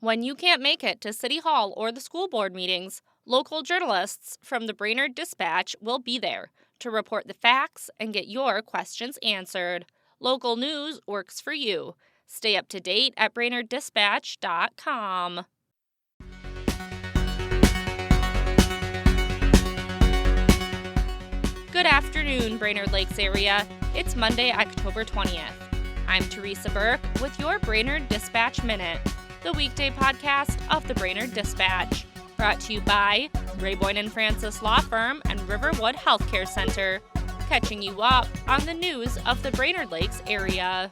When you can't make it to City Hall or the school board meetings, local journalists from the Brainerd Dispatch will be there to report the facts and get your questions answered. Local news works for you. Stay up to date at BrainerdDispatch.com. Good afternoon, Brainerd Lakes area. It's Monday, October 20th. I'm Teresa Burke with your Brainerd Dispatch Minute, the weekday podcast of the Brainerd Dispatch, brought to you by Ray Boyne & Francis Law Firm and Riverwood Healthcare Center, catching you up on the news of the Brainerd Lakes area.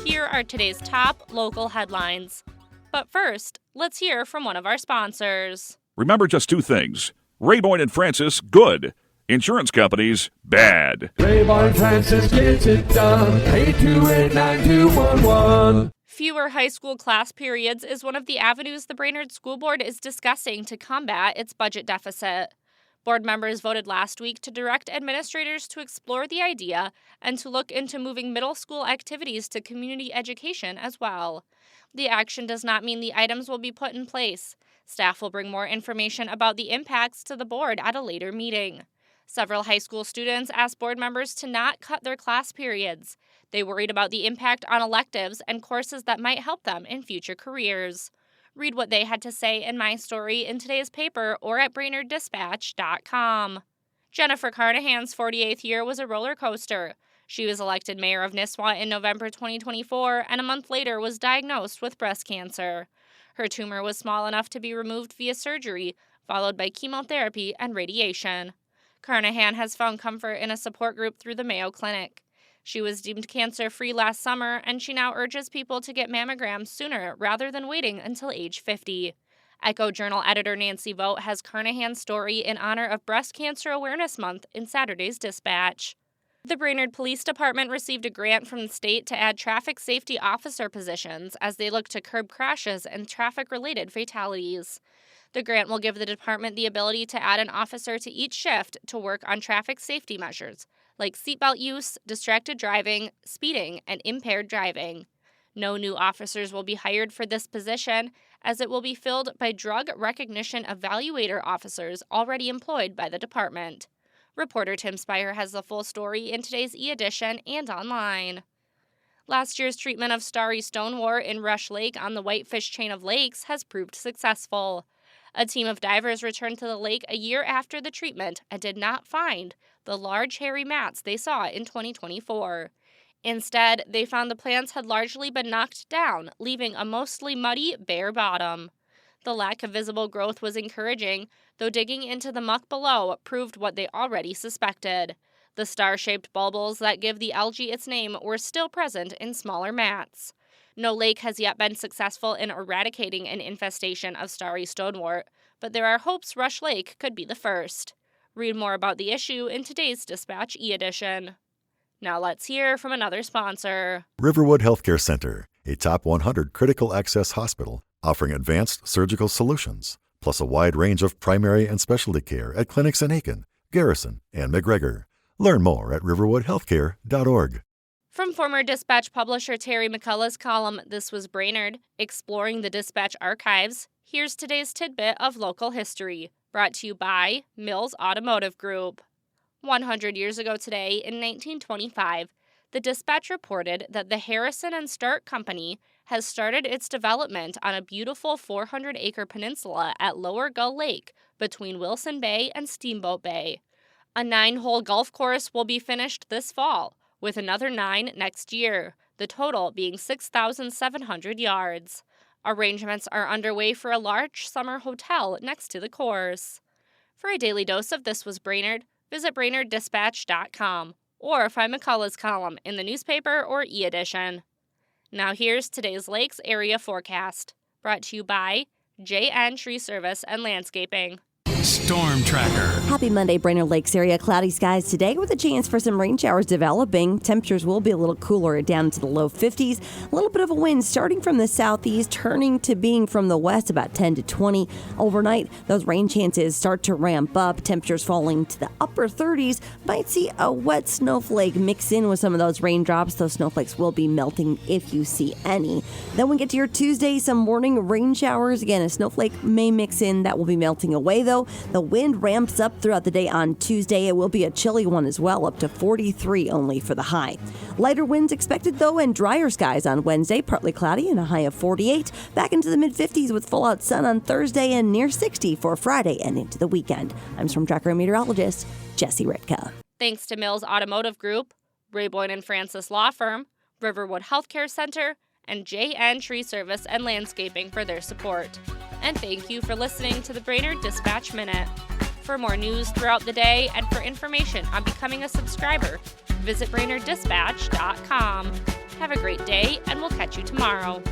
Here are today's top local headlines. But first, let's hear from one of our sponsors. Remember just two things. Ray Boyne & Francis, good. Insurance companies, bad. Ray Boyne & Francis gets it done. 828-9211. Fewer high school class periods is one of the avenues the Brainerd School Board is discussing to combat its budget deficit. Board members voted last week to direct administrators to explore the idea and to look into moving middle school activities to community education as well. The action does not mean the items will be put in place. Staff will bring more information about the impacts to the board at a later meeting. Several high school students asked board members to not cut their class periods. They worried about the impact on electives and courses that might help them in future careers. Read what they had to say in my story in today's paper or at BrainerdDispatch.com. Jennifer Carnahan's 48th year was a roller coaster. She was elected mayor of Nisswa in November 2024 and a month later was diagnosed with breast cancer. Her tumor was small enough to be removed via surgery, followed by chemotherapy and radiation. Carnahan has found comfort in a support group through the Mayo Clinic. She was deemed cancer-free last summer, and she now urges people to get mammograms sooner rather than waiting until age 50. Echo Journal editor Nancy Vogt has Carnahan's story in honor of Breast Cancer Awareness Month in Saturday's Dispatch. The Brainerd Police Department received a grant from the state to add traffic safety officer positions as they look to curb crashes and traffic-related fatalities. The grant will give the department the ability to add an officer to each shift to work on traffic safety measures, like seatbelt use, distracted driving, speeding, and impaired driving. No new officers will be hired for this position, as it will be filled by drug recognition evaluator officers already employed by the department. Reporter Tim Spire has the full story in today's e-edition and online. Last year's treatment of starry stonewort in Rush Lake on the Whitefish chain of lakes has proved successful. A team of divers returned to the lake a year after the treatment and did not find the large hairy mats they saw in 2024. Instead, they found the plants had largely been knocked down, leaving a mostly muddy, bare bottom. The lack of visible growth was encouraging, though digging into the muck below proved what they already suspected. The star-shaped bulbils that give the algae its name were still present in smaller mats. No lake has yet been successful in eradicating an infestation of starry stonewort, but there are hopes Rush Lake could be the first. Read more about the issue in today's Dispatch e-edition. Now let's hear from another sponsor. Riverwood Healthcare Center, a top 100 critical access hospital offering advanced surgical solutions, plus a wide range of primary and specialty care at clinics in Aiken, Garrison, and McGregor. Learn more at riverwoodhealthcare.org. From former Dispatch publisher Terry McCullough's column, This Was Brainerd, exploring the Dispatch archives, here's today's tidbit of local history, brought to you by Mills Automotive Group. 100 years ago today, in 1925, the Dispatch reported that the Harrison and Stark Company has started its development on a beautiful 400-acre peninsula at Lower Gull Lake between Wilson Bay and Steamboat Bay. A 9-hole golf course will be finished this fall, with another 9 next year, the total being 6,700 yards. Arrangements are underway for a large summer hotel next to the course. For a daily dose of This Was Brainerd, visit BrainerdDispatch.com or find McCullough's column in the newspaper or e-edition. Now here's today's Lakes area forecast, brought to you by JN Tree Service and Landscaping. Storm Tracker. Happy Monday, Brainerd Lakes area. Cloudy skies today with a chance for some rain showers developing. Temperatures will be a little cooler down into the low 50s. A little bit of a wind starting from the southeast, turning to being from the west about 10 to 20. Overnight, those rain chances start to ramp up. Temperatures falling to the upper 30s. Might see a wet snowflake mix in with some of those raindrops. Those snowflakes will be melting if you see any. Then we get to your Tuesday, some morning rain showers. Again, a snowflake may mix in. That will be melting away, though. The wind ramps up throughout the day on Tuesday. It will be a chilly one as well, up to 43 only for the high. Lighter winds expected, though, and drier skies on Wednesday. Partly cloudy and a high of 48. Back into the mid-50s with full-out sun on Thursday and near 60 for Friday and into the weekend. I'm Storm Tracker meteorologist Jesse Ritka. Thanks to Mills Automotive Group, Rayboyne and Francis Law Firm, Riverwood Healthcare Center, and JN Tree Service and Landscaping for their support. And thank you for listening to the Brainerd Dispatch Minute. For more news throughout the day and for information on becoming a subscriber, visit BrainerdDispatch.com. Have a great day, and we'll catch you tomorrow.